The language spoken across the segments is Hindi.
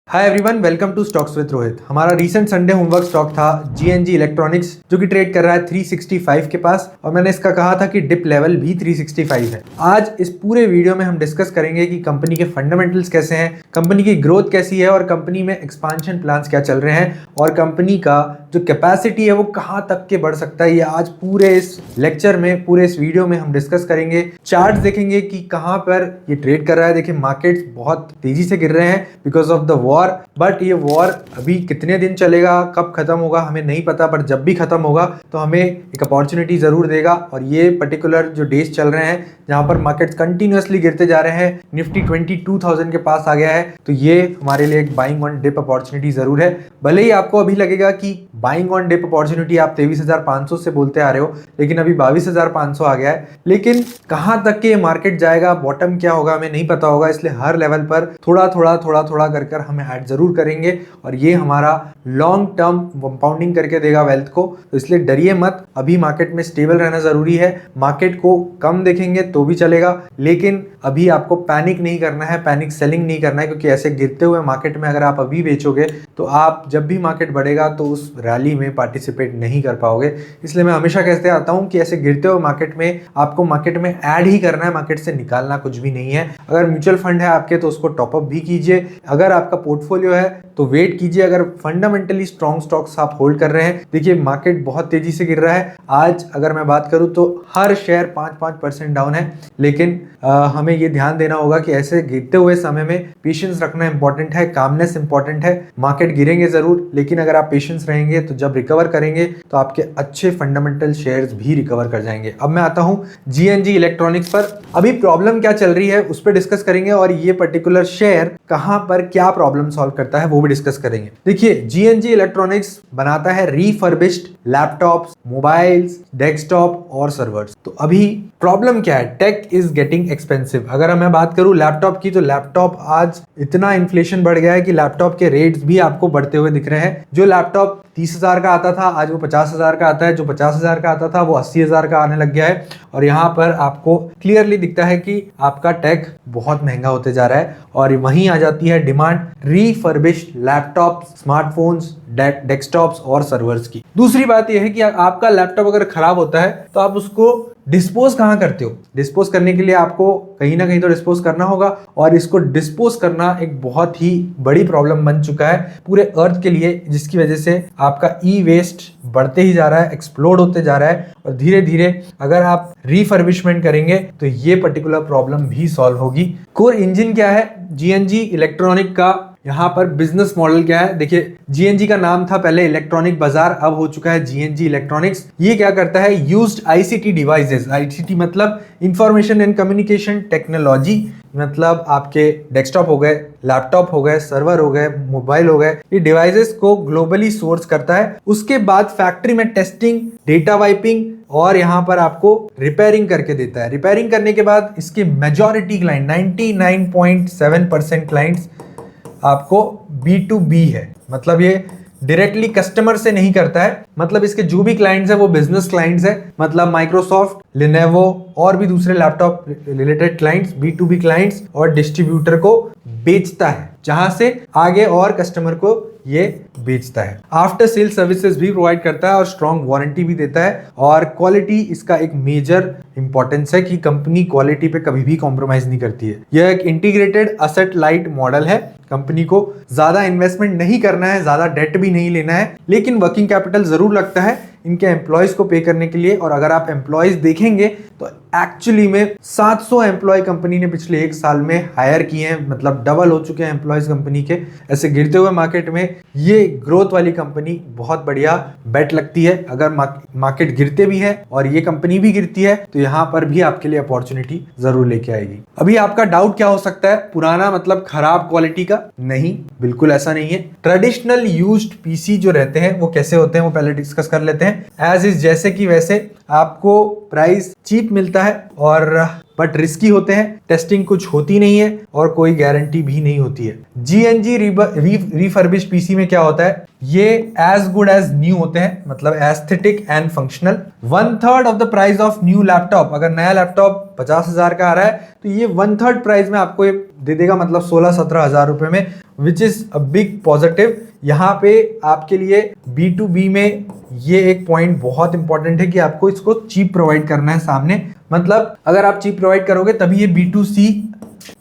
Hi everyone, welcome to stocks with Rohit. हमारा रीसेंट संडे होमवर्क स्टॉक था जीएनजी इलेक्ट्रॉनिक्स, जो कि ट्रेड कर रहा है 365 के पास, और मैंने इसका कहा था कि डिप लेवल भी 365 है। आज इस पूरे वीडियो में हम डिस्कस करेंगे कि कंपनी के फंडामेंटल्स कैसे हैं, कंपनी की ग्रोथ कैसी है और कंपनी में एक्सपांशन प्लान्स क्या चल रहे हैं, और कंपनी का जो कैपेसिटी है वो कहाँ तक के बढ़ सकता है। ये आज पूरे इस लेक्चर में, पूरे इस वीडियो में हम डिस्कस करेंगे। चार्ट देखेंगे कि कहाँ पर ये ट्रेड कर रहा है। देखिए, मार्केट्स बहुत तेजी से गिर रहे हैं because of the war, but ये वॉर अभी कितने दिन चलेगा, कब खत्म होगा हमें नहीं पता, पर जब भी खत्म होगा तो हमें एक अपॉर्चुनिटी जरूर देगा। और ये पर्टिकुलर जो डेज चल रहे हैं जहां पर मार्केट्स कंटिन्यूअसली गिरते जा रहे हैं, निफ्टी 22,000 के पास आ गया है, तो ये हमारे लिए एक बाइंग ऑन डिप अपॉर्चुनिटी जरूर है। भले ही आपको अभी लगेगा कि बाइंग ऑन डिप अपॉर्चुनिटी आप 23,500 से बोलते आ रहे हो, लेकिन अभी 22,500 आ गया है। लेकिन कहां तक के मार्केट जाएगा, बॉटम क्या होगा हमें नहीं पता होगा, इसलिए हर लेवल पर थोड़ा थोड़ा कर हम ऐड जरूर करेंगे, और ये हमारा लॉन्ग टर्म कंपाउंडिंग करके देगा वेल्थ को। तो इसलिए डरिए मत, अभी मार्केट में स्टेबल रहना जरूरी है। मार्केट को कम देखेंगे तो भी चलेगा, लेकिन अभी आपको पैनिक नहीं करना है, पैनिक सेलिंग नहीं करना है, क्योंकि ऐसे गिरते हुए मार्केट में अगर आप अभी बेचोगे तो आप जब भी मार्केट बढ़ेगा तो उस रैली में पार्टिसिपेट नहीं कर पाओगे। इसलिए मैं हमेशा कहते आता हूं कि ऐसे गिरते हुए मार्केट में आपको मार्केट में ऐड ही करना है, मार्केट से निकालना कुछ भी नहीं है। अगर म्यूचुअल फंड है आपके तो उसको टॉपअप भी कीजिए, अगर आपका पोर्टफोलियो है तो वेट कीजिए, अगर फंडामेंटली स्ट्रॉन्ग स्टॉक्स आप होल्ड कर रहे हैं। देखिए, मार्केट बहुत तेजी से गिर रहा है। आज अगर मैं बात करूं तो हर शेयर 5% डाउन है, लेकिन हमें ये ध्यान देना होगा कि ऐसे गिरते हुए समय में पेशेंस रखना इंपॉर्टेंट है, कामनेस इंपॉर्टेंट है। मार्केट गिरेंगे जरूर, लेकिन अगर आप पेशेंस रहेंगे तो जब रिकवर करेंगे तो आपके अच्छे फंडामेंटल शेयर्स भी रिकवर कर जाएंगे। अब मैं आता हूं जीएनजी इलेक्ट्रॉनिक्स पर। अभी प्रॉब्लम क्या चल रही है उस पर डिस्कस करेंगे, और ये पर्टिकुलर शेयर कहां पर क्या प्रॉब्लम सॉल्व करता है वो भी डिस्कस करेंगे। देखिए, जीएनजी इलेक्ट्रॉनिक्स बनाता है रीफर्बिश्ड लैपटॉप्स, मोबाइल्स, डेस्कटॉप और सर्वर्स। तो अभी प्रॉब्लम क्या है, टेक इज गेटिंग एक्सपेंसिव। अगर मैं बात करूं लैपटॉप की, तो लैपटॉप आज इतना इन्फ्लेशन बढ़ गया है कि लैपटॉप के रेट्स भी आपको बढ़ते हुए दिख रहे हैं। जो लैपटॉप 30,000 का आता था आज वो 50,000 का आता है, जो 50,000 का आता था वो 80,000 का आने लग गया है। और यहाँ पर आपको क्लियरली दिखता है कि आपका टेक बहुत महंगा होते जा रहा है, और वहीं आ जाती है demand refurbished laptop, smartphones, desktops और सर्वर्स की। दूसरी बात यह है कि आपका लैपटॉप अगर खराब होता है तो आप उसको डिस्पोज कहाँ करते हो। डिस्पोज करने के लिए आपको कहीं ना कहीं तो डिस्पोज करना होगा, और इसको डिस्पोज करना एक बहुत ही बड़ी प्रॉब्लम बन चुका है पूरे अर्थ के लिए, जिसकी वजह से आपका ई वेस्ट बढ़ते ही जा रहा है, एक्सप्लोड होते जा रहा है। और धीरे धीरे अगर आप रिफर्बिशमेंट करेंगे तो ये पर्टिकुलर प्रॉब्लम भी सॉल्व होगी। कोर इंजन क्या है जीएनजी इलेक्ट्रॉनिक का, यहाँ पर बिजनेस मॉडल क्या है। देखिए, जीएनजी का नाम था पहले इलेक्ट्रॉनिक बाजार, अब हो चुका है जीएनजी इलेक्ट्रॉनिक्स। ये क्या करता है, यूज्ड आईसीटी डिवाइसेस, आईसीटी मतलब इंफॉर्मेशन एंड कम्युनिकेशन टेक्नोलॉजी, मतलब आपके डेस्कटॉप हो गए, लैपटॉप हो गए, सर्वर हो गए, मोबाइल हो गए, ये डिवाइसेस को ग्लोबली सोर्स करता है। उसके बाद फैक्ट्री में टेस्टिंग, डेटा वाइपिंग और यहाँ पर आपको रिपेयरिंग करके देता है। रिपेयरिंग करने के बाद इसके मेजॉरिटी क्लाइंट 99.7% क्लाइंट्स आपको B2B है, मतलब ये डायरेक्टली कस्टमर से नहीं करता है। मतलब इसके जो भी क्लाइंट्स है वो बिजनेस क्लाइंट्स है, मतलब माइक्रोसॉफ्ट, लिनेवो और भी दूसरे laptop related clients, B2B clients और डिस्ट्रीब्यूटर को बेचता है, जहां से आगे और कस्टमर को ये बेचता है। आफ्टर सेल सर्विसेज भी प्रोवाइड करता है और स्ट्रॉन्ग वारंटी भी देता है। और क्वालिटी इसका एक मेजर इंपॉर्टेंस है कि कंपनी क्वालिटी पे कभी भी कॉम्प्रोमाइज नहीं करती है। यह एक इंटीग्रेटेड असेट लाइट मॉडल है। कंपनी को ज्यादा इन्वेस्टमेंट नहीं करना है, ज्यादा डेट भी नहीं लेना है, लेकिन वर्किंग कैपिटल जरूर लगता है इनके एम्प्लॉयज को पे करने के लिए। और अगर आप एम्प्लॉयज देखेंगे तो एक्चुअली में 700 एम्प्लॉय कंपनी ने पिछले एक साल में हायर किए हैं, मतलब डबल हो चुके हैं एम्प्लॉयज कंपनी के। ऐसे गिरते हुए मार्केट में ये ग्रोथ वाली कंपनी बहुत बढ़िया बेट लगती है। अगर मार्केट गिरते भी है और ये कंपनी भी गिरती है तो यहाँ पर भी आपके लिए अपॉर्चुनिटी जरूर लेके आएगी। अभी आपका डाउट क्या हो सकता है, पुराना मतलब खराब क्वालिटी का? नहीं, बिल्कुल ऐसा नहीं है। ट्रेडिशनल यूज्ड पीसी जो रहते हैं वो कैसे होते हैं वो पहले डिस्कस कर लेते हैं। हैं एज इज, जैसे कि वैसे आपको प्राइस चीप मिलता है और बट रिस्की होते हैं, टेस्टिंग कुछ होती नहीं है और कोई गारंटी भी नहीं होती है। GNG रिफर्बिश्ड पीसी में क्या होता है, ये एज गुड एज न्यू होते हैं, मतलब aesthetic and functional. 1/3 of the price of new laptop. अगर नया लैपटॉप 50,000 का आ रहा है तो ये 1/3 प्राइस में आपको ये दे देगा, मतलब 16-17 हजार रुपए में, which is a big positive. यहाँ पे आपके लिए B2B में ये एक पॉइंट बहुत इंपॉर्टेंट है कि आपको इसको चीप प्रोवाइड करना है सामने, मतलब अगर आप चीप प्रोवाइड करोगे तभी ये B2C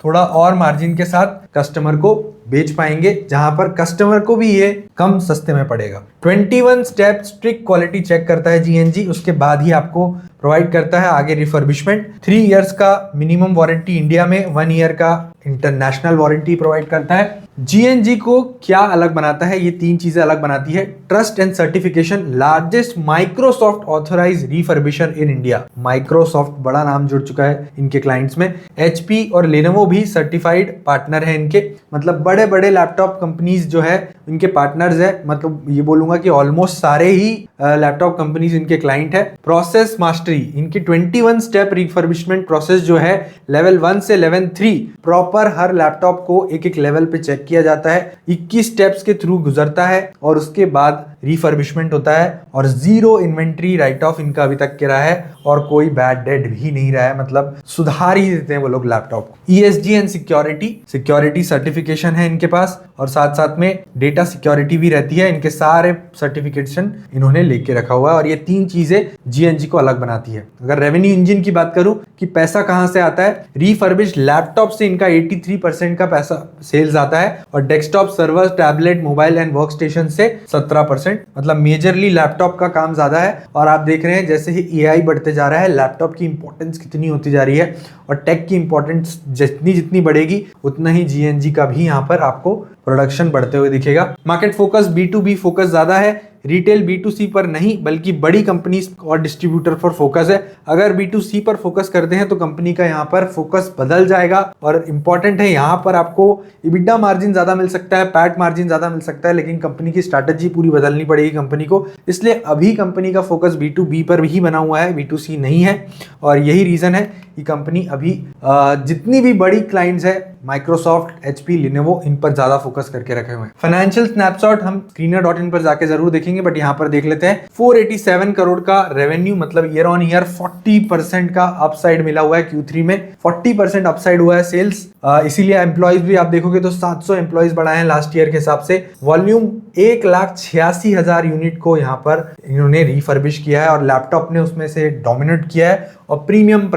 थोड़ा और मार्जिन के साथ कस्टमर को बेच पाएंगे, जहां पर कस्टमर को भी ये कम सस्ते में पड़ेगा। 21 स्टेप स्ट्रिक्ट क्वालिटी चेक करता है GNG, उसके बाद ही आपको प्रोवाइड करता है आगे रिफर्बिशमेंट। 3 इयर्स का मिनिमम वारंटी इंडिया में, 1 ईयर का इंटरनेशनल वारंटी प्रोवाइड करता है। GNG को क्या अलग बनाता है, ये 3 चीजें अलग बनाती है। Trust and certification, largest Microsoft authorize refurbisher in India. Microsoft बड़ा नाम जुड़ चुका है इनके क्लाइंट्स में। HP और लेनोवो भी सर्टिफाइड पार्टनर है इनके, मतलब बड़े बड़े लैपटॉप कंपनीज जो है इनके पार्टनर्स है, मतलब ये बोलूंगा कि ऑलमोस्ट सारे ही लैपटॉप कंपनीज इनके क्लाइंट है। प्रोसेस मास्टरी, इनकी 21 स्टेप रिफर्बिशमेंट प्रोसेस जो है लेवल 1 से लेवल 3 प्रॉपर हर लैपटॉप को एक एक लेवल पे चेक किया जाता है, 21 स्टेप्स के थ्रू गुजरता है और उसके बाद रिफर्बिशमेंट होता है। और 0 इन्वेंट्री राइट ऑफ इनका अभी तक के रहा है और कोई बैड डेट भी नहीं रहा है, मतलब सुधार ही देते हैं वो लोग लैपटॉप को। ESG एंड सिक्योरिटी सर्टिफिकेशन है इनके पास और साथ साथ में डेटा सिक्योरिटी भी रहती है। इनके सारे सर्टिफिकेशन इन्होंने लेके रखा हुआ है और ये 3 चीजें GNG को अलग बनाती है। अगर रेवेन्यू इंजन की बात करूं कि पैसा कहां से आता है, रिफर्बिश्ड लैपटॉप से इनका 83% का पैसा सेल्स आता है और desktop, server, tablet, mobile and work station से 17%, मतलब मेजरली लैपटॉप का काम ज्यादा है। और आप देख रहे हैं जैसे ही AI बढ़ते जा रहा है, लैपटॉप की इंपॉर्टेंस कितनी होती जा रही है और टेक की इंपॉर्टेंस जितनी जितनी बढ़ेगी उतना ही GNG का भी यहाँ पर आपको प्रोडक्शन बढ़ते हुए दिखेगा। मार्केट फोकस B2B फोकस ज्यादा है, रिटेल B2C पर नहीं बल्कि बड़ी कंपनीज और डिस्ट्रीब्यूटर पर फोकस है। अगर B2C पर फोकस करते हैं तो कंपनी का यहाँ पर फोकस बदल जाएगा और इंपॉर्टेंट है यहाँ पर आपको EBITDA मार्जिन ज्यादा मिल सकता है, पैट मार्जिन ज्यादा मिल सकता है, लेकिन कंपनी की स्ट्रैटेजी पूरी बदलनी पड़ेगी कंपनी को। इसलिए अभी कंपनी का फोकस B2B पर ही बना हुआ है, B2C नहीं है। और यही रीजन है कि कंपनी अभी जितनी भी बड़ी क्लाइंट्स है, माइक्रोसॉफ्ट, HP, लिनोवो, इन पर ज्यादा फोकस करके रखे हुए हैं। फाइनेंशियल स्नैपशॉट हम screener.in पर जाके जरूर देखेंगे, बट यहाँ पर देख लेते हैं। 487 करोड़ का रेवेन्यू, मतलब ईयर ऑन ईयर 40% का अपसाइड मिला हुआ है Q3 में, 40% अपसाइड हुआ है सेल्स। इसीलिए एम्प्लॉइज भी आप देखोगे तो 700 एम्प्लॉइज बढ़ाए हैं लास्ट ईयर के हिसाब से। वॉल्यूम 1,86,000 यूनिट को यहाँ पर इन्होंने रिफर्बिश किया है और लैपटॉप ने उसमें से डोमिनेट किया है। और प्रीमियम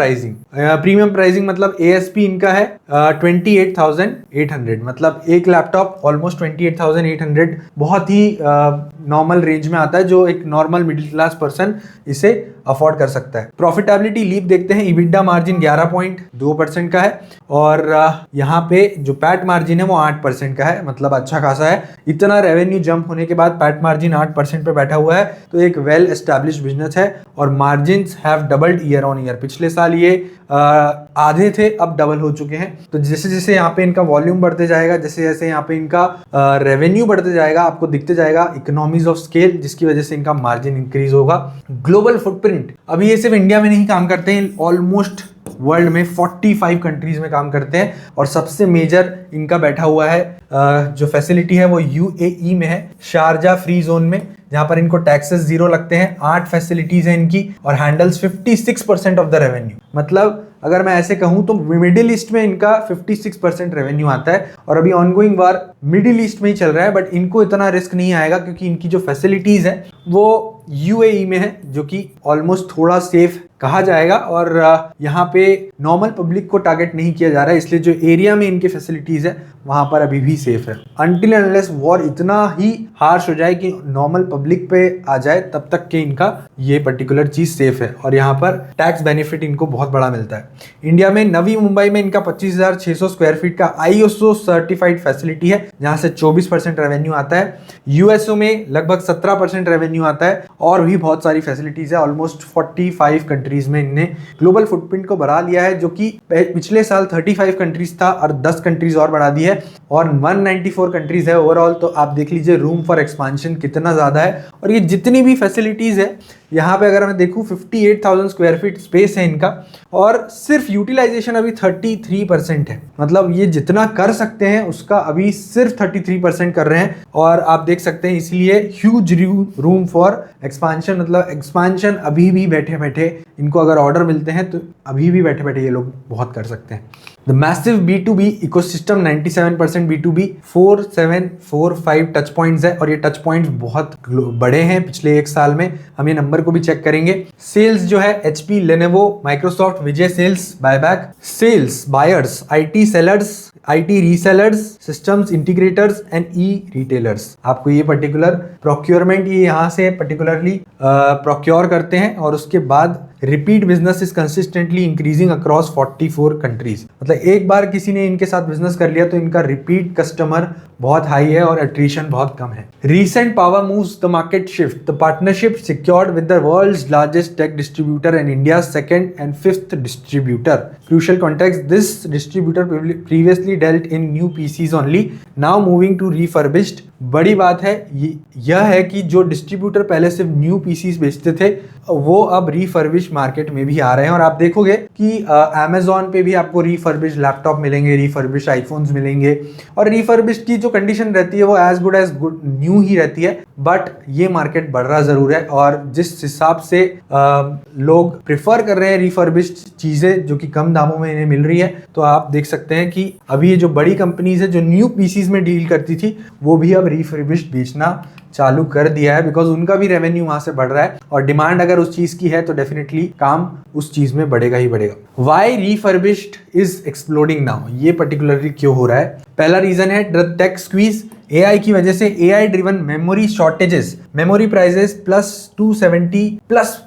प्राइसिंग मतलब ASP इनका है 28,800, मतलब एक लैपटॉप ऑलमोस्ट 28,800, बहुत ही नॉर्मल रेंज में आता है जो एक नॉर्मल मिडिल क्लास पर्सन इसे अफोर्ड कर सकता है। प्रॉफिटेबिलिटी लीप देखते हैं, EBITDA मार्जिन 11.2% का है और यहाँ पे जो पैट मार्जिन है वो 8% का है, मतलब अच्छा खासा है। इतना रेवेन्यू जंप होने के बाद पैट मार्जिन 8% पे बैठा हुआ है तो एक वेल एस्टैब्लिश्ड बिजनेस है। और margins have doubled year on year, पिछले साल ये आधे थे, अब डबल हो चुके हैं। तो जैसे जैसे यहाँ पे इनका वॉल्यूम बढ़ते जाएगा, जैसे जैसे यहाँ पे इनका रेवेन्यू बढ़ते जाएगा, आपको दिखते जाएगा इकोनॉमीज ऑफ स्केल, जिसकी वजह से इनका मार्जिन इंक्रीज होगा। ग्लोबल फुटप्रिंट, अभी ये सिर्फ इंडिया में नहीं काम करते हैं, ऑलमोस्ट वर्ल्ड में 45 कंट्रीज में काम करते हैं। और सबसे मेजर इनका बैठा हुआ है जो फैसिलिटी है वो UAE में है, शारजा फ्री जोन में, जहां पर इनको टैक्सेस 0 लगते हैं। 8 फैसिलिटीज हैं इनकी और हैंडल्स 56% ऑफ द रेवेन्यू। मतलब अगर मैं ऐसे कहूं तो मिडिल ईस्ट में इनका 56% रेवेन्यू आता है और अभी ऑनगोइंग वार मिडिल ईस्ट में ही चल रहा है, बट इनको इतना रिस्क नहीं आएगा क्योंकि इनकी जो फैसिलिटीज है वो UAE में है, जो कि ऑलमोस्ट थोड़ा सेफ कहा जाएगा। और यहाँ पे नॉर्मल पब्लिक को टारगेट नहीं किया जा रहा है, इसलिए जो एरिया में इनके फैसिलिटीज है वहां पर अभी भी सेफ है। अनटिल एंड अनलेस वॉर इतना ही हार्श हो जाए कि नॉर्मल पब्लिक पे आ जाए, तब तक के इनका ये पर्टिकुलर चीज सेफ है और यहाँ पर टैक्स बेनिफिट इनको बहुत बड़ा मिलता है। इंडिया में नवी मुंबई में इनका 25,600 स्क्वायर फीट का ISO सर्टिफाइड फैसिलिटी है, जहां से 24% रेवेन्यू आता है। USO में लगभग 17% रेवेन्यू आता है और भी बहुत सारी फैसिलिटीज है, ऑलमोस्ट 45 कंट्रीज कंट्रीज में इनने ग्लोबल फुटप्रिंट को बढ़ा लिया है, जो कि पिछले साल 35 कंट्रीज था और 10 कंट्रीज और बढ़ा दी है और 194 कंट्रीज है ओवरऑल। तो आप देख लीजिए रूम फॉर एक्सपांशन कितना ज़्यादा है। और ये जितनी भी फैसिलिटीज़ है यहाँ पे अगर मैं देखूँ 58,000 स्क्वायर फीट स्पेस है इनका और सिर्फ यूटिलाइजेशन अभी 33% है। मतलब ये जितना कर सकते हैं उसका अभी सिर्फ 33% कर रहे हैं। और आप देख सकते हैं इसलिए ह्यूज रूम फॉर एक्सपांशन, मतलब एक्सपांशन अभी भी बैठे बैठे इनको अगर ऑर्डर मिलते हैं तो अभी भी बैठे बैठे ये लोग बहुत कर सकते हैं। The massive B2B ecosystem 97% B2B 4745 touch points है और ये टच पॉइंट्स बहुत बड़े हैं पिछले एक साल में। हम ये नंबर को भी चेक करेंगे। सेल्स जो है HP, Lenovo, Microsoft, Vijay sales, buyback, sales, buyers, IT sellers, IT resellers, systems integrators and retailers. आपको ये पर्टिकुलर प्रोक्योरमेंट ये यहाँ से पर्टिकुलरली प्रोक्योर करते हैं और उसके बाद repeat business is consistently increasing across 44 countries. मतलब एक बार किसी ने इनके साथ बिजनेस कर लिया तो इनका रिपीट कस्टमर बहुत हाई है और एट्रीशन बहुत कम है। Recent power moves the market shift. The partnership secured with the world's largest tech distributor and India's second and fifth distributor. Crucial context: this distributor previously dealt in new PCs only, now moving to refurbished. बड़ी बात है यह है कि जो डिस्ट्रीब्यूटर पहले सिर्फ न्यू पीसीज बेचते थे वो अब रिफर्बिश मार्केट में भी आ रहे हैं। और आप देखोगे कि अमेजोन पे भी आपको रिफर्बिश लैपटॉप मिलेंगे, रिफर्बिश आईफोन्स मिलेंगे और रिफर्बिश की जो कंडीशन रहती है वो एज गुड न्यू ही रहती है। बट ये मार्केट बढ़ रहा जरूर है और जिस हिसाब से लोग प्रिफर कर रहे हैं रिफर्बिश्ड चीजें जो कि कम दामों में इन्हें मिल रही है, तो आप देख सकते हैं कि अभी ये जो बड़ी कंपनीज है जो न्यू पीसीज में डील करती थी वो भी अब रिफर्बिश्ड बेचना चालू कर दिया है, बिकॉज उनका भी रेवेन्यू वहां से बढ़ रहा है और डिमांड अगर उस चीज की है तो डेफिनेटली काम उस चीज में बढ़ेगा ही बढ़ेगा। Why refurbished is exploding now, ये पर्टिकुलरली क्यों हो रहा है? पहला रीजन है द टेक स्क्वीज। AI की वजह से AI driven memory shortages, memory prices +270+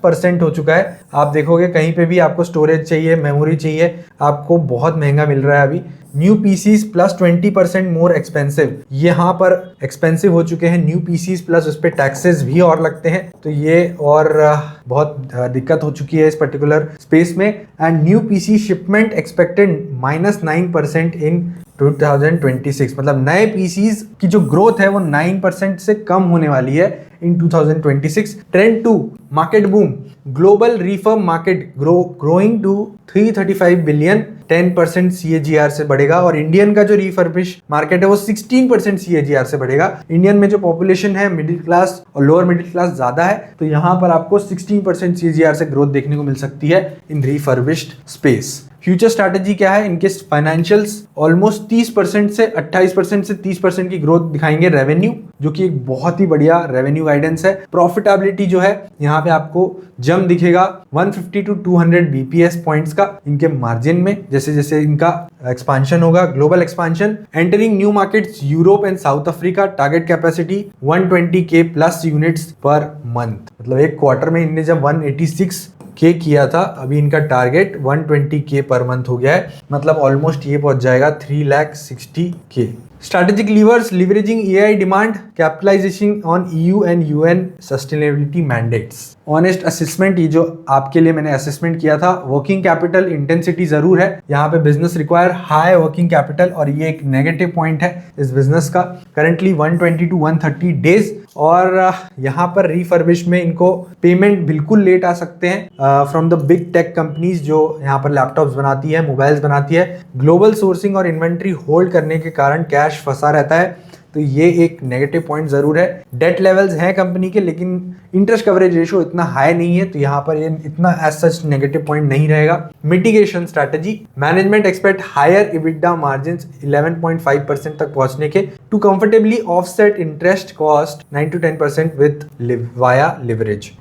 % हो चुका है। आप देखोगे कहीं पे भी आपको स्टोरेज चाहिए, मेमोरी चाहिए, आपको बहुत महंगा मिल रहा है अभी। न्यू पीसीज +20% मोर एक्सपेंसिव, यहाँ पर एक्सपेंसिव हो चुके हैं न्यू पीसीज, प्लस उस पर टैक्सेस भी और लगते हैं, तो ये और बहुत दिक्कत हो चुकी है इस पर्टिकुलर स्पेस में। And new PC shipment expected -9% इन 2026, मतलब नए पीसीज की जो ग्रोथ है वो 9% से कम होने वाली है in 2026। Trend 2 market boom, global refurb market growing to 335 billion, 10% CAGR से बढ़ेगा। और इंडियन का जो रिफर्बिश मार्केट है वो 16% CAGR से बढ़ेगा। इंडियन में जो पॉपुलेशन है मिडिल क्लास और लोअर मिडिल क्लास ज्यादा है, तो यहाँ पर आपको 16% CAGR से ग्रोथ देखने को मिल सकती है इन रिफर्बिश्ड स्पेस। फ्यूचर स्ट्रैटेजी क्या है इनके? फाइनेंशियल्स ऑलमोस्ट 30% से 28% से 30% की ग्रोथ दिखाएंगे। रेवेन्यू जो कि एक बहुत ही बढ़िया रेवेन्यू गाइडेंस है। प्रॉफिटेबिलिटी जो है यहाँ पे आपको जंप दिखेगा 150 to 200 BPS पॉइंट्स का इनके मार्जिन में, जैसे जैसे इनका एक्सपांशन होगा, global expansion. Entering new markets Europe and south Africa, target capacity 120K+ units per month. मतलब एक क्वार्टर में इनने जब 186K किया था, अभी इनका टारगेट 120K पर मंथ हो गया है, मतलब ऑलमोस्ट ये पहुंच जाएगा 360K। Strategic levers: leveraging AI demand, capitalizing on EU and UN sustainability mandates. Honest assessment, ये जो आपके लिए मैंने असेसमेंट किया था, वर्किंग कैपिटल इंटेंसिटी जरूर है यहाँ पे। Business require high working capital और ये एक नेगेटिव पॉइंट है इस बिजनेस का। करंटली 120 to 130 डेज और यहाँ पर रिफर्बिश में इनको पेमेंट बिल्कुल लेट आ सकते हैं from the big tech companies जो यहाँ पर लैपटॉप्स बनाती है, मोबाइल्स बनाती है। ग्लोबल सोर्सिंग और इन्वेंट्री होल्ड करने के कारण कैश फंसा रहता है, तो ये एक नेगेटिव पॉइंट जरूर है। डेट लेवल्स हैं कंपनी के, लेकिन इंटरेस्ट कवरेज रेशियो इतना हाई नहीं है, तो यहाँ पर ये इतना एज सच नेगेटिव पॉइंट नहीं रहेगा। Mitigation strategy: management expect higher EBITDA margins 11.5% तक पहुंचने के, to comfortably offset interest cost 9 to 10% with via leverage.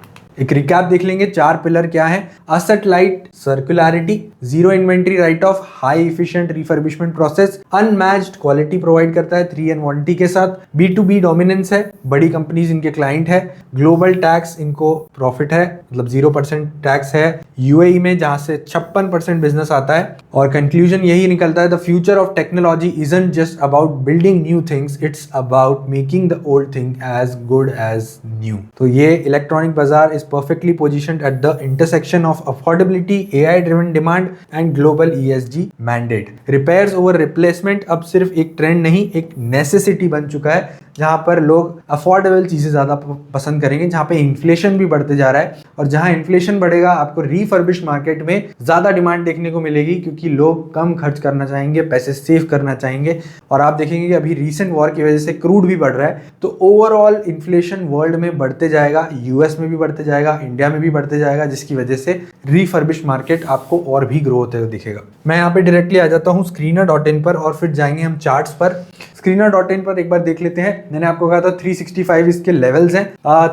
एक रिकैप देख लेंगे, 4 पिलर क्या है? Asset light circularity, zero inventory write off, high efficient refurbishment process, unmatched quality provide करता है 3N वारंटी के साथ, B2B डोमिनेंस है, बड़ी कंपनीज इनके क्लाइंट है, ग्लोबल टैक्स इनको प्रॉफिट है, मतलब 0% टैक्स है UAE में, जहां से 56% बिजनेस आता है। और कंक्लूजन यही निकलता है, the future of technology isn't just about building new things, it's about making the old thing as good as new. तो ये इलेक्ट्रॉनिक बाजार इस is perfectly positioned at the intersection of affordability, AI-driven demand and global ESG mandate. Repairs over replacement अब सिर्फ एक ट्रेंड नहीं, एक नेसेसिटी बन चुका है, जहां पर लोग अफोर्डेबल चीजें ज्यादा पसंद करेंगे, जहां पे इन्फ्लेशन भी बढ़ते जा रहा है, और जहां इन्फ्लेशन बढ़ेगा आपको रीफर्बिश मार्केट में ज्यादा डिमांड देखने को मिलेगी, क्योंकि लोग कम खर्च करना चाहेंगे, पैसे सेव करना चाहेंगे। और आप देखेंगे कि अभी रीसेंट वॉर की वजह से क्रूड भी बढ़ रहा है, तो ओवरऑल इन्फ्लेशन वर्ल्ड में बढ़ते जाएगा, यूएस में भी बढ़ते जाएगा, इंडिया में भी बढ़ते जाएगा, जिसकी वजह से रीफर्बिश मार्केट आपको और भी ग्रो होते हुए दिखेगा। मैं यहाँ पे डायरेक्टली आ जाता हूँ screener.in पर और फिर जाएंगे हम चार्ट्स पर। screener.in पर एक बार देख लेते हैं। मैंने आपको कहा था 365 इसके लेवल्स हैं।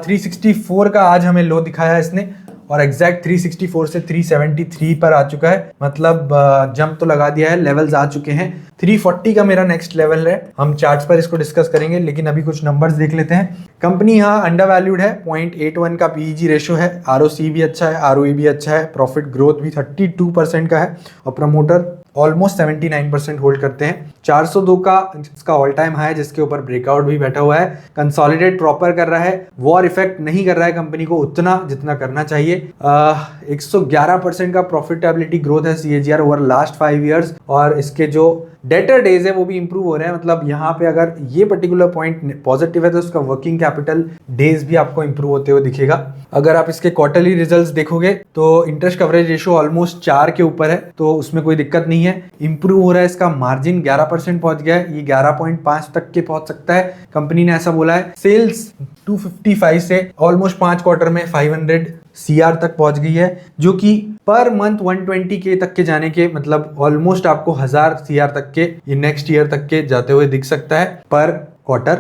364 का आज हमें लो दिखाया है इसने, और एग्जैक्ट 364 से 373 पर आ चुका है, मतलब जंप तो लगा दिया है, लेवल्स आ चुके हैं। 340 का मेरा नेक्स्ट लेवल है, हम चार्ट्स पर इसको डिस्कस करेंगे, लेकिन अभी कुछ नंबर्स देख लेते हैं। कंपनी यहाँ अंडर वैल्यूड है, 0.81 का पीईजी रेशो है, ROC भी अच्छा है, ROE भी अच्छा है, प्रॉफिट ग्रोथ भी 32% का है, और प्रमोटर ऑलमोस्ट 79% होल्ड करते हैं। 402 का इसका ऑल टाइम हाई, जिसके ऊपर ब्रेकआउट भी बैठा हुआ है। कंसोलिडेट प्रॉपर कर रहा है, वॉर इफेक्ट नहीं कर रहा है कंपनी को उतना जितना करना चाहिए। 111% का प्रॉफिटेबिलिटी ग्रोथ है CAGR ओवर लास्ट 5 ईयर्स, और इसके जो डेटर डेज है वो भी इंप्रूव हो रहे हैं। मतलब यहाँ पे अगर ये पर्टिकुलर पॉइंट पॉजिटिव है तो उसका वर्किंग कैपिटल डेज भी आपको इंप्रूव होते हुए दिखेगा। अगर आप इसके क्वार्टरली रिजल्ट्स देखोगे तो इंटरेस्ट कवरेज रेशियो ऑलमोस्ट 4 के ऊपर है, तो उसमें कोई दिक्कत नहीं है। इंप्रूव हो रहा है इसका मार्जिन, 11% पहुंच गया है, ये 11.5 तक के पहुंच सकता है, कंपनी ने ऐसा बोला है। सेल्स 255 से ऑलमोस्ट 5 क्वार्टर में 500 CR तक पहुंच गई है, जो कि पर मंथ 120K तक के जाने के, मतलब ऑलमोस्ट आपको 1000 CR तक के ये नेक्स्ट ईयर तक के जाते हुए दिख सकता है पर क्वार्टर,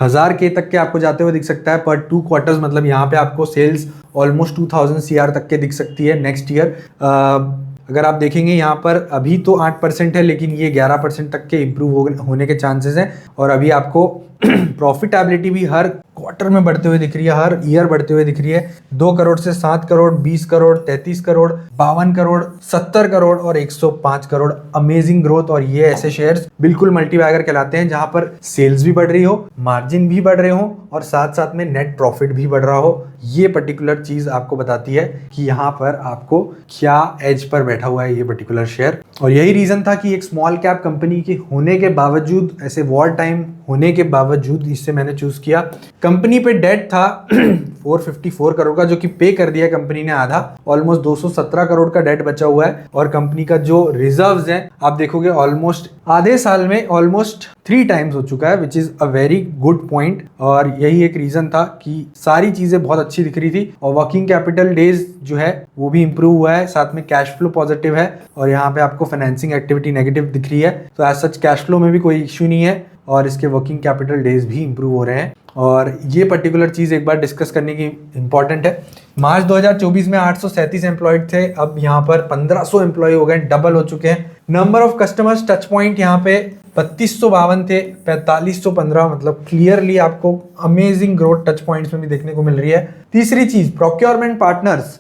1000K तक के आपको जाते हुए दिख सकता है पर 2 क्वार्टर्स, मतलब यहाँ पे आपको सेल्स ऑलमोस्ट 2000 CR तक के दिख सकती है नेक्स्ट ईयर। अगर आप देखेंगे यहाँ पर अभी तो 8% है, लेकिन ये 11% तक के इम्प्रूव होने के चांसेस हैं, और अभी आपको प्रॉफिटेबिलिटी भी हर क्वार्टर में बढ़ते हुए दिख रही है, हर ईयर बढ़ते हुए दिख रही है। 2 करोड़ से 7 करोड़, 20 करोड़, 33 करोड़, 52 करोड़, 70 करोड़ और 105 करोड़। अमेजिंग ग्रोथ, और ये ऐसे शेयर्स बिल्कुल मल्टीबैगर कहलाते हैं, जहां पर सेल्स भी बढ़ रही हो, मार्जिन भी बढ़ रहे हो, और साथ साथ में नेट प्रॉफिट भी बढ़ रहा हो। ये पर्टिकुलर चीज आपको बताती है कि यहाँ पर आपको क्या एज पर बैठा हुआ है ये पर्टिकुलर शेयर। और यही रीजन था कि एक स्मॉल कैप कंपनी के होने के बावजूद, ऐसे वॉर टाइम होने के बावजूद इससे मैंने चूज किया। कंपनी पे डेट था 454 करोड़ का, जो कि पे कर दिया कंपनी ने आधा, ऑलमोस्ट 217 करोड़ का डेट बचा हुआ है। और कंपनी का जो रिजर्व्स हैं आप देखोगे ऑलमोस्ट आधे साल में ऑलमोस्ट 3 टाइम्स हो चुका है, which is a very good point. और यही एक रीजन था कि सारी चीजें बहुत अच्छी दिख रही थी, और वर्किंग कैपिटल डेज जो है वो भी इंप्रूव हुआ है, साथ में कैश फ्लो पॉजिटिव है, और यहाँ पे आपको फाइनेंसिंग एक्टिविटी नेगेटिव दिख रही है, तो एज सच कैश फ्लो में भी कोई इश्यू नहीं है, और इसके वर्किंग कैपिटल डेज भी इंप्रूव हो रहे हैं। और ये पर्टिकुलर चीज एक बार डिस्कस करने की इंपॉर्टेंट है। मार्च 2024 में 837 एम्प्लॉयड थे, अब यहाँ पर 1500 एम्प्लॉय हो गए, डबल हो चुके हैं। Number of customers touch point यहाँ पे 3252 थे, 4515, मतलब क्लियरली आपको अमेजिंग ग्रोथ टच पॉइंट्स में भी देखने को मिल रही है। तीसरी चीज प्रोक्योरमेंट पार्टनर्स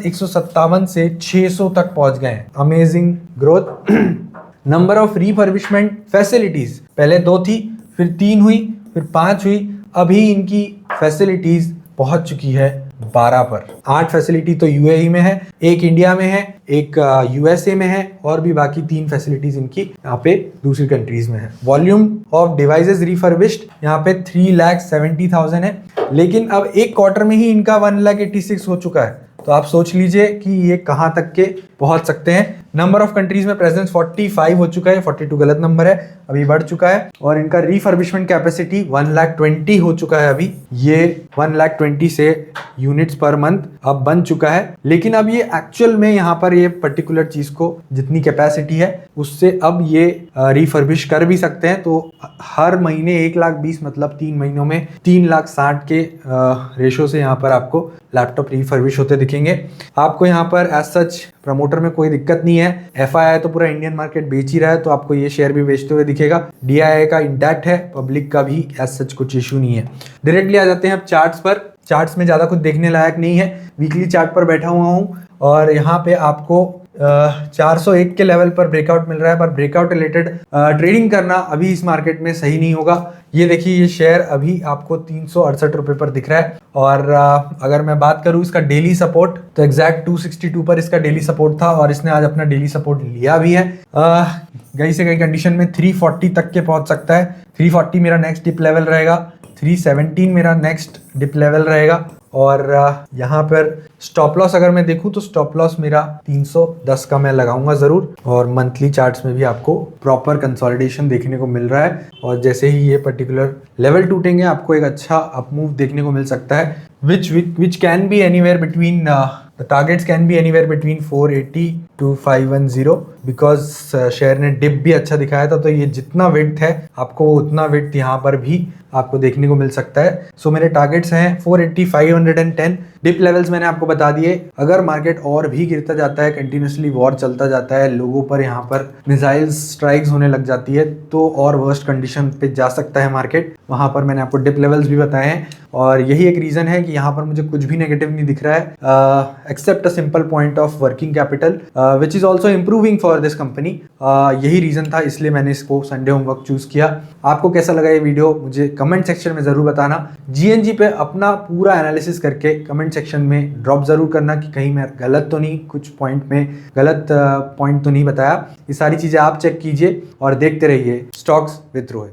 157 से 600 तक पहुंच गए हैं, amazing growth. Number of refurbishment facilities पहले 2 थी, फिर 3 हुई, फिर 5 हुई, अभी इनकी फैसिलिटीज पहुंच चुकी है 12 पर। 8 फैसिलिटी तो UAE में है, एक इंडिया में है, एक USA में है, और भी बाकी 3 फैसिलिटीज इनकी यहाँ पे दूसरी कंट्रीज में है। वॉल्यूम ऑफ डिवाइसेस रिफर्बिश्ड यहाँ पे 3,70,000 है, लेकिन अब एक क्वार्टर में ही इनका 1,86,000 हो चुका है, तो आप सोच लीजिए कि ये कहाँ तक के पहुंच सकते हैं। नंबर ऑफ कंट्रीज में प्रेजेंस 45 हो चुका है, 42 गलत नंबर है, अभी बढ़ चुका है। और इनका रिफर्बिशमेंट कैपेसिटी 1,20,000 हो चुका है, अभी ये 1,20,000 से यूनिट्स पर मंथ अब बन चुका है। लेकिन अब ये एक्चुअल में यहाँ पर ये पर्टिकुलर चीज को जितनी कैपेसिटी है उससे अब ये रिफर्बिश कर भी सकते हैं, तो हर महीने 1,20,000 मतलब 3 महीनों में 3,60,000 के रेशो से यहाँ पर आपको लैपटॉप रिफर्बिश होते दिखेंगे। आपको यहाँ पर एज सच प्रमोटर में कोई दिक्कत नहीं है, FII तो पूरा इंडियन मार्केट बेच ही रहा है, तो आपको ये शेयर भी बेचते हुए दिखेगा। DII का इंटैक्ट है, पब्लिक का भी एज सच कुछ इशू नहीं है। डायरेक्टली आ जाते हैं अब चार्ट्स पर। चार्ट्स में ज्यादा कुछ देखने लायक नहीं है, वीकली चार्ट पर बैठा हुआ हूँ, और यहाँ पे आपको 401 के लेवल पर ब्रेकआउट मिल रहा है, पर ब्रेकआउट रिलेटेड ट्रेडिंग करना अभी इस मार्केट में सही नहीं होगा। ये देखिए, ये शेयर अभी आपको 368 रुपए पर दिख रहा है। और अगर मैं बात करूं इसका डेली सपोर्ट, तो एग्जैक्ट 262 पर इसका डेली सपोर्ट था और इसने आज अपना डेली सपोर्ट लिया भी है। कहीं से कहीं कंडीशन में 340 तक के पहुंच सकता है। 340 मेरा नेक्स्ट डिप लेवल रहेगा, 317 मेरा नेक्स्ट डिप लेवल रहेगा। और यहाँ पर स्टॉप लॉस अगर मैं देखूं तो स्टॉप लॉस मेरा 310 का मैं लगाऊंगा जरूर। और मंथली चार्ट्स में भी आपको प्रॉपर कंसोलिडेशन देखने को मिल रहा है, और जैसे ही ये पर्टिकुलर लेवल टूटेंगे आपको एक अच्छा अपमूव देखने को मिल सकता है, which can be anywhere between the targets can be anywhere between 480 to 510 because share ने डिप भी अच्छा दिखाया था। तो ये जितना विड्थ है आपको उतना विड्थ यहाँ पर भी आपको देखने को मिल सकता है। सो मेरे टारगेट्स हैं 480, 510। डिप लेवल्स मैंने आपको बता दिए। अगर मार्केट और भी गिरता जाता है, कंटिन्यूसली वॉर चलता जाता है, लोगों पर यहाँ पर मिसाइल स्ट्राइक्स होने लग जाती है, तो और वर्स्ट कंडीशन पे जा सकता है मार्केट। वहाँ पर मैंने आपको डिप लेवल्स भी बताए हैं, और यही एक रीज़न है कि यहाँ पर मुझे कुछ भी नेगेटिव नहीं दिख रहा है except a simple point of working capital which is also improving for this company. यही रीज़न था, इसलिए मैंने इसको संडे होमवर्क चूज़ किया। आपको कैसा लगा ये वीडियो मुझे कमेंट सेक्शन में ज़रूर बताना। जीएनजी पे अपना पूरा एनालिसिस करके कमेंट सेक्शन में ड्रॉप ज़रूर करना कि कहीं मैं गलत तो नहीं, कुछ पॉइंट में गलत पॉइंट तो नहीं बताया। ये सारी चीज़ें आप चेक कीजिए और देखते रहिए स्टॉक्स विद रोहित।